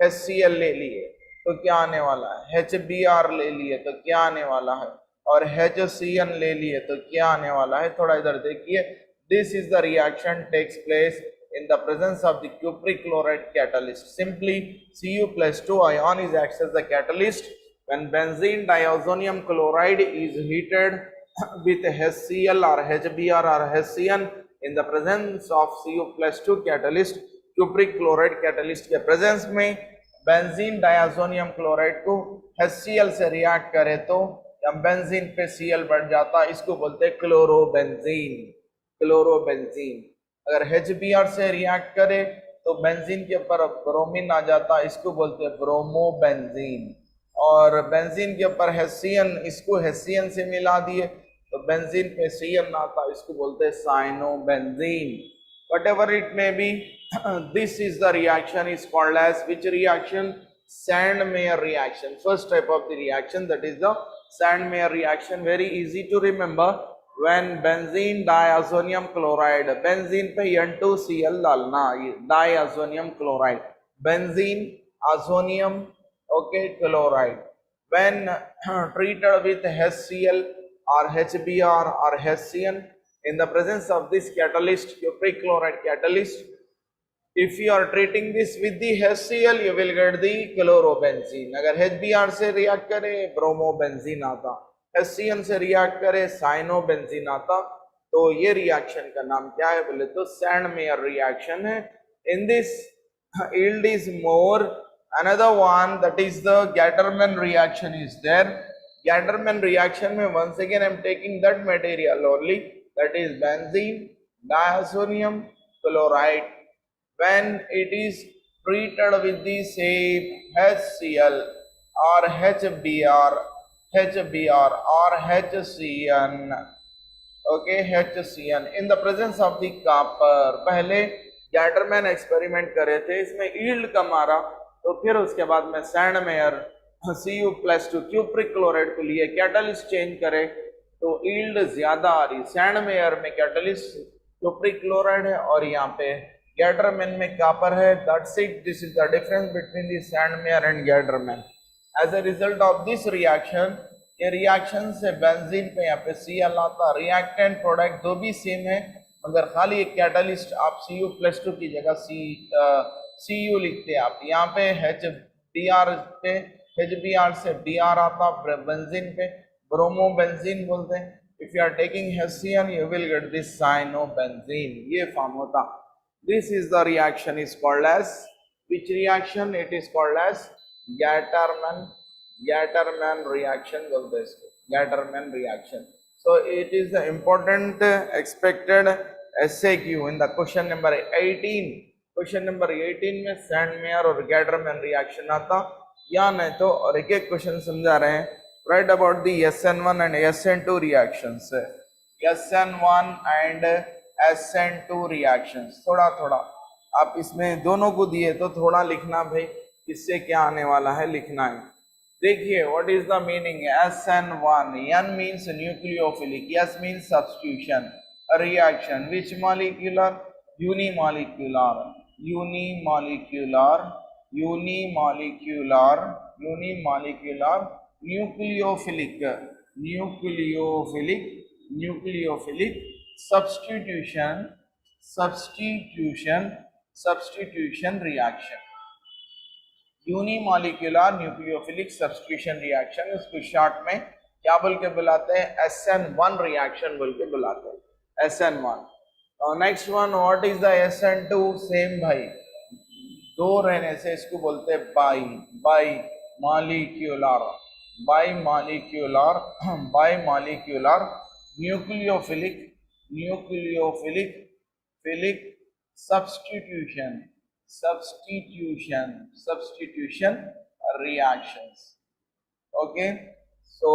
HCl ले लिए तो क्या आने वाला है? HBr ले लिए तो क्या आने वाला है? और HCN ले लिए तो क्या आने वाला है? थोड़ा इधर देखिए. This is the reaction takes place in the presence of the cupric chloride catalyst. Simply Cu+2 ion is acts as the catalyst when benzene diazonium chloride is heated with HCl or HBr or HCN in the presence of Cu+2 catalyst. cupric chloride catalyst के presence में benzene diazonium chloride को HCl से react करे तो जब benzene पे Cl बढ़ जाता इसको बोलते हैं क्लोरोबेंजीन. क्लोरोबेंजीन. अगर HBr से रिएक्ट करे तो बेंजीन के ऊपर ब्रोमीन आ जाता, इसको बोलते हैं ब्रोमोबेंजीन. और बेंजीन के ऊपर HCN, इसको HCN से मिला दिए तो बेंजीन पे CN आता, इसको बोलते हैं cyanobenzene. whatever it may be, this is the reaction is called as which reaction? Sandmeyer reaction. First type of the reaction, that is the Sandmeyer reaction. Very easy to remember. When benzene diazonium chloride, benzene पे N2Cl डालना, diazonium chloride, benzene azonium, okay, chloride. When treated with HCl or HBr or HCN in the presence of this catalyst, cupric chloride catalyst, if you are treating this with the HCl, you will get the chlorobenzene. अगर HBr से react करे bromobenzene आता, HCN से react करे cyanobenzene आता. तो ये reaction का नाम क्या है बोले तो सैंडमेयर रिएक्शन है. In this yield is more. Another one, that is the Gattermann reaction is there. Gattermann reaction में once again I am taking that material only, that is benzene diazonium chloride. When it is treated with the same HCl or HBr or HCN, okay, HCN in the presence of the copper. पहले Gattermann experiment करे थे, इसमें yield कम आ रहा, तो फिर उसके बाद में सैंडमेयर Cu+2 क्यूप्रिक क्लोराइड को लिए कैटलिस्ट चेंज करे तो यील्ड ज्यादा आ रही। सैंडमेयर में कैटलिस्ट क्यूप्रिक क्लोराइड है और यहाँ पे गैटरमैन में कॉपर है। That's it, this is the difference between the Sandmeyer and Gattermann. As a result of this reaction, ये रिएक्शन से बेंजीन पे यहाँ पे Cl आता, रिएक्टेंट प्रोडक्ट दो भी सेम है, मगर खाली एक कैटलिस्ट आप Cu+2 की जगह Cu लिखते हैं आप। यहाँ पे HBr पे HBr से Br आता, बेंजीन पे ब्रोमो बेंजीन बोलते हैं। If you are taking HCl you will get this cyanobenzene, ये फॉर्म होता। This is the reaction is called as which reaction? It is called as Gattermann reaction बोलते हैं इसको, Gattermann reaction. So it is the important expected SAQ in the question number 18. Question number 18 में Sandmeyer और Gattermann reaction आता, या नहीं तो और एक एक क्वेश्चन समझा रहे हैं। Right about the SN1 and SN2 reactions, SN1 and SN2 reactions. थोड़ा थोड़ा आप इसमें दोनों को दिए तो थोड़ा लिखना भाई, इससे क्या आने वाला है लिखना है। देखिए what is the meaning SN1, N means nucleophilic, S means substitution, reaction which molecular, unimolecular, unimolecular, unimolecular, unimolecular, nucleophilic, nucleophilic, nucleophilic, substitution, substitution, substitution reaction, unimolecular nucleophilic substitution reaction, इसको शॉर्ट में क्या बोल के बुलाते हैं? SN1 रिएक्शन बोल के बुलाते हैं, SN1। Next one, what is the SN2? Same भाई, दो रहने से इसको बोलते हैं by molecular, by molecular, by molecular nucleophilic, nucleophilic philic substitution, substitution, substitution reactions. Okay, so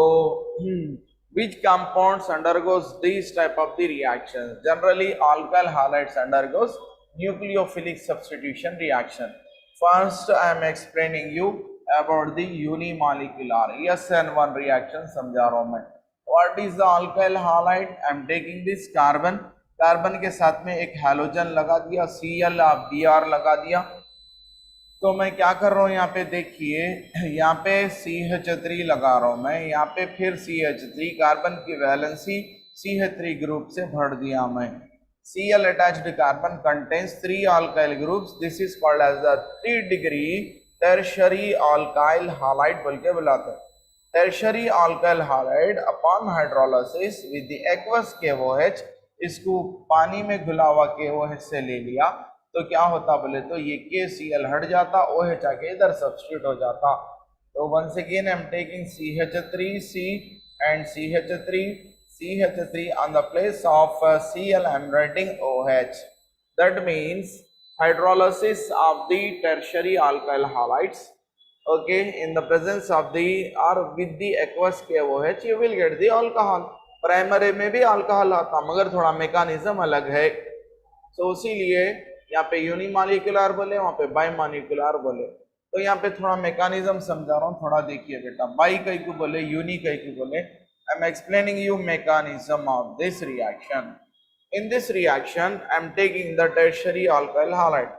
which compounds undergoes these type of the reactions? Generally alkyl halides undergoes nucleophilic substitution reaction. First I am explaining you about the unimolecular SN1 reaction समझा रहा हूं मैं। What is the alkyl halide? I am taking this carbon, carbon के साथ में एक halogen लगा दिया, Cl Br लगा दिया, तो मैं क्या कर रहा हूँ यहाँ पे देखिए, यहाँ पे CH3 लगा रहा हूँ मैं, यहाँ पे फिर CH3, कार्बन की वैलेंसी CH3 ग्रुप से भर दिया मैं। Cl attached carbon contains 3 alkyl groups, this is called as the 3 degree tertiary alkyl halide बोल के बुलाते हैं। Tertiary alkyl halide upon hydrolysis with the aqueous KOH, इसको पानी में घुला हुआ KOH से ले लिया तो क्या होता बोले तो ये KCl हट जाता, OH आके इधर सब्स्टिट्यूट हो जाता। तो once again I am taking CH3C and CH3 on the place of Cl I am writing OH. That means hydrolysis of the tertiary alkyl halides, okay, in the presence of the or with the aqueous KOH you will get the alcohol। Primary में भी alcohol आता मगर थोड़ा mechanism अलग है, तो इसीलिए यहाँ पे यूनिमॉलिक्यूलर बोले, वहाँ पे बाइमॉलिक्यूलर बोले। तो यहाँ पे थोड़ा मैकेनिज्म समझा रहा हूँ, थोड़ा देखिए बेटा, बाई कई को बोले, यूनि कई को बोले। I am explaining you mechanism of this reaction. In this reaction I am taking the tertiary alkyl halide।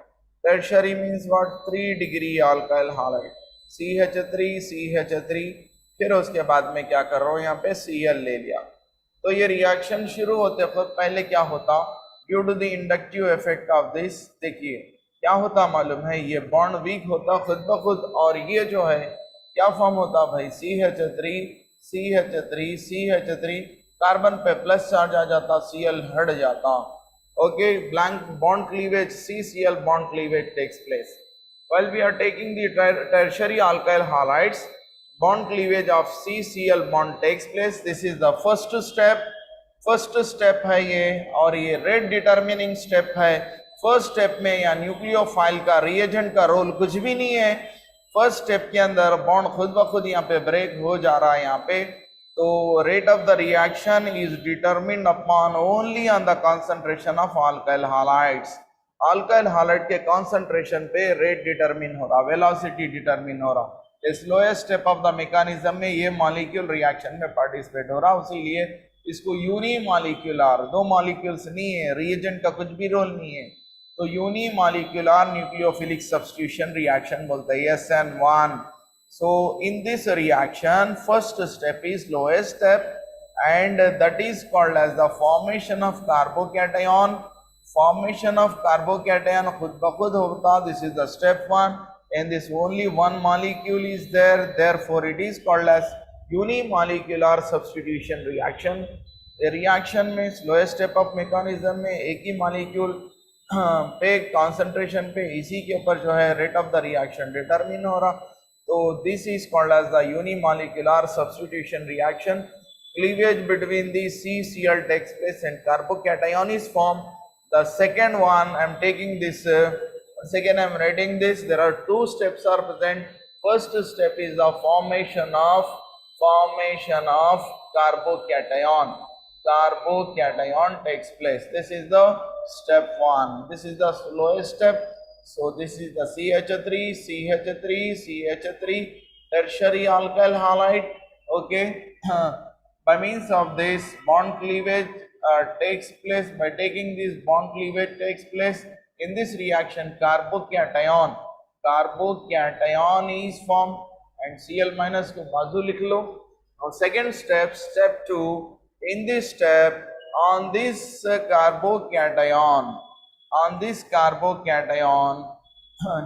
Tertiary means what? 3 degree alkyl halide, CH3, फिर उसके बाद में क्या कर रहा हूँ, यहाँ पे Cl ले लिया। तो ये रिएक्शन शुरू होते खुद पहले क्या होता, due to the inductive effect of this, देखिए क्या होता मालूम है, ये बॉन्ड वीक होता खुद ब खुद, और ये जो है क्या फॉर्म होता भाई, CH3, कार्बन पे प्लस चार्ज आ जाता, Cl हट जाता। Okay, blank bond cleavage, CCl bond cleavage takes place. While we are taking the tertiary alkyl halides, bond cleavage of CCl bond takes place. This is the first step। First step है ये, और ये rate determining step है। First step में या nucleophile का reagent का role कुछ भी नहीं है। फर्स्ट स्टेप के अंदर बॉन्ड खुद ब खुद यहाँ पे ब्रेक हो जा रहा है यहाँ पे। तो rate of the reaction is determined upon only on the concentration of alkyl halides। Alkyl highlight के कॉन्सेंट्रेशन पे रेट डिटरमिन हो रहा, वेलोसिटी डिटरमिन हो रहा। इस lowest step of the mechanism में ये मॉलिक्यूल रिएक्शन में पार्टिसिपेट हो रहा, इसीलिए इसको यूनिमॉलिक्यूलर, दो मॉलिक्यूल्स नहीं है, रिएजेंट का कुछ भी रोल नहीं है, तो यूनिमॉलिक्यूलर न्यूक्लियोफिलिक सब्स्टिट्यूशन रिएक्शन बोलते हैं, SN1। So in this reaction, first step is lowest step, and that is called as the formation of carbocation. Formation of carbocation खुद ब खुद होता, this is the step 1, and this only one molecule is there, therefore it is called as unimolecular substitution reaction. Reaction में slowest step of mechanism में एक ही molecule पे concentration पे इसी के ऊपर जो है rate of the reaction determine हो रहा, तो this is called as the unimolecular substitution reaction. Cleavage between the CCl takes place and carbocation is formed. The second one, I am taking this, second I am writing this, there are two steps are present. First step is the formation of carbocation. Carbocation takes place. This is the step 1. This is the slowest step. So this is the CH3 tertiary alkyl halide. Okay. By means of this bond cleavage takes place. By taking this bond cleavage takes place in this reaction, carbocation is formed, and Cl minus को बाजू लिख लो। Now second step, step 2, in this step, on this carbocation,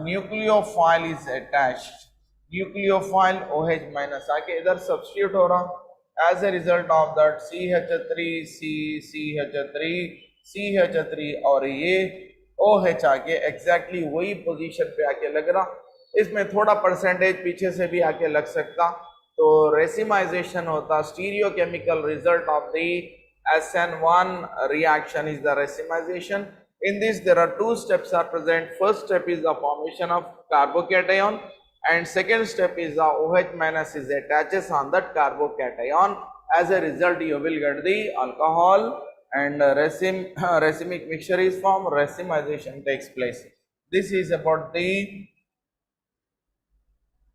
nucleophile is attached, nucleophile OH minus आके इधर substitute हो रहा, as a result of that CH3 और ये OH आके exactly वही पोजीशन पे आके लग रहा, इसमें थोड़ा परसेंटेज पीछे से भी आके लग सकता, तो रेसिमाइजेशन होता, stereochemical result of the SN1 reaction is the racemization. In this there are two steps are present. First step is the formation of carbocation, and second step is the OH minus is attaches on that carbocation. As a result you will get the alcohol, and racemic mixture is formed, racemization takes place. This is about the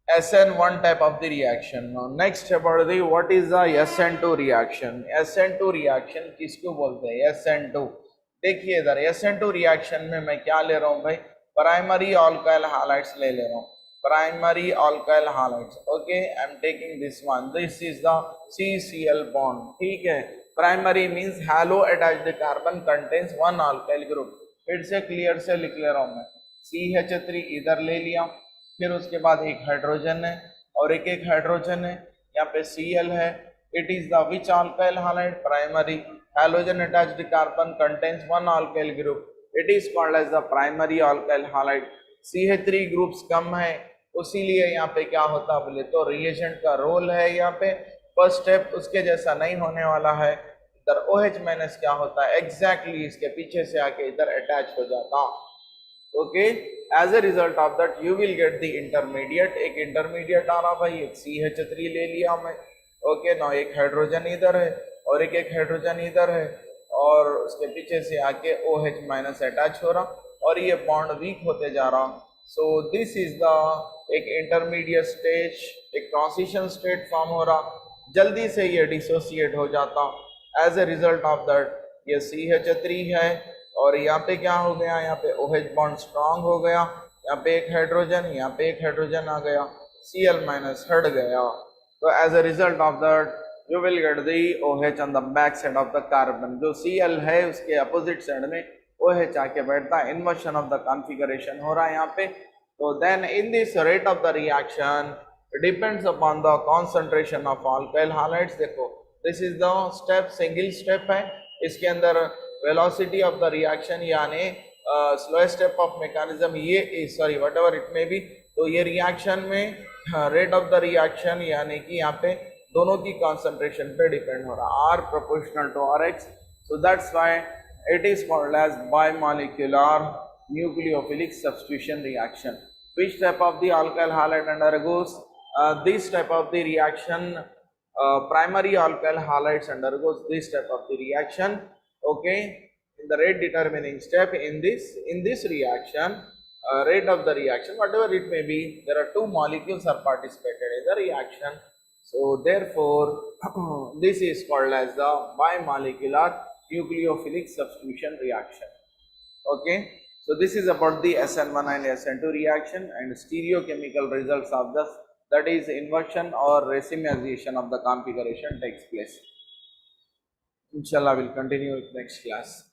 SN1 type of the reaction. Now next about the what is the SN2 reaction. SN2 reaction किसको बोलते हैं? SN2 देखिए इधर SN2 reaction में मैं क्या ले रहा हूँ भाई, प्राइमरी अल्काइल हाइलाइट्स ले रहा हूँ, primary alkyl highlights. Okay, I am taking this one, this is the CCl bond, ठीक है। Primary means hello attached carbon contains one alkyl group. फिर से क्लियर से लिख ले रहा हूँ मैं, CH3 इधर ले लिया, फिर उसके बाद एक हाइड्रोजन है और एक एक हाइड्रोजन है, यहाँ पे Cl है। It is the which alkyl halide? Primary. Halogen attached carbon contains one alkyl group, it is called as the primary alkyl halide. CH3 groups कम है, उसीलिए यहाँ पे क्या होता बोले तो रिएजेंट का रोल है यहाँ पे। फर्स्ट स्टेप उसके जैसा नहीं होने वाला है, इधर OH माइनस क्या होता है एग्जैक्टली इसके पीछे से आके इधर अटैच हो जाता। Okay, as a result of that you will get the intermediate. एक इंटरमीडिएट आ रहा भाई, एक CH3 ले लिया मैं। ओके ना, एक हाइड्रोजन इधर है और एक एक हाइड्रोजन इधर है, और उसके पीछे से आके OH माइनस अटैच हो रहा और ये बॉन्ड वीक होते जा रहा। सो दिस इज द एक इंटरमीडिएट स्टेज, एक ट्रांजिशन स्टेट फॉर्म हो रहा, जल्दी से ये डिसोसिएट हो जाता। As a result of that ये CH3 है और यहाँ पे क्या हो गया, यहाँ पे OH बॉन्ड स्ट्रांग हो गया, यहाँ पे एक हाइड्रोजन, यहाँ पे एक हाइड्रोजन आ गया, Cl माइनस हट गया। तो as a result of that you will get the OH on the back side of the carbon. जो Cl है उसके अपोजिट साइड में OH आके बैठता है, इन्वर्शन ऑफ द कॉन्फ़िगरेशन हो रहा है यहाँ पे। तो then in this rate of the reaction depends upon the concentration of alkyl halides. देखो this is the step, single step है, इसके अंदर वेलोसिटी ऑफ द रिएक्शन यानी स्लो स्टेप ऑफ मैकेनिज्म ये sorry whatever it may be, तो ये reaction में rate of the reaction यानी कि यहाँ पे दोनों की कॉन्सेंट्रेशन पे डिपेंड हो रहा, R proportional to Rx. So that's why it is called as bimolecular nucleophilic substitution reaction. Which type of the alkyl halide undergoes this type of the reaction? Primary alkyl halides undergoes this type of the reaction. Okay, in the rate determining step in this reaction, rate of the reaction, whatever it may be, there are two molecules are participated in the reaction. So therefore this is called as the bimolecular nucleophilic substitution reaction. Okay, so this is about the SN1 and SN2 reaction and stereochemical results of the, that is inversion or racemization of the configuration takes place. Inshallah, we'll continue with next class.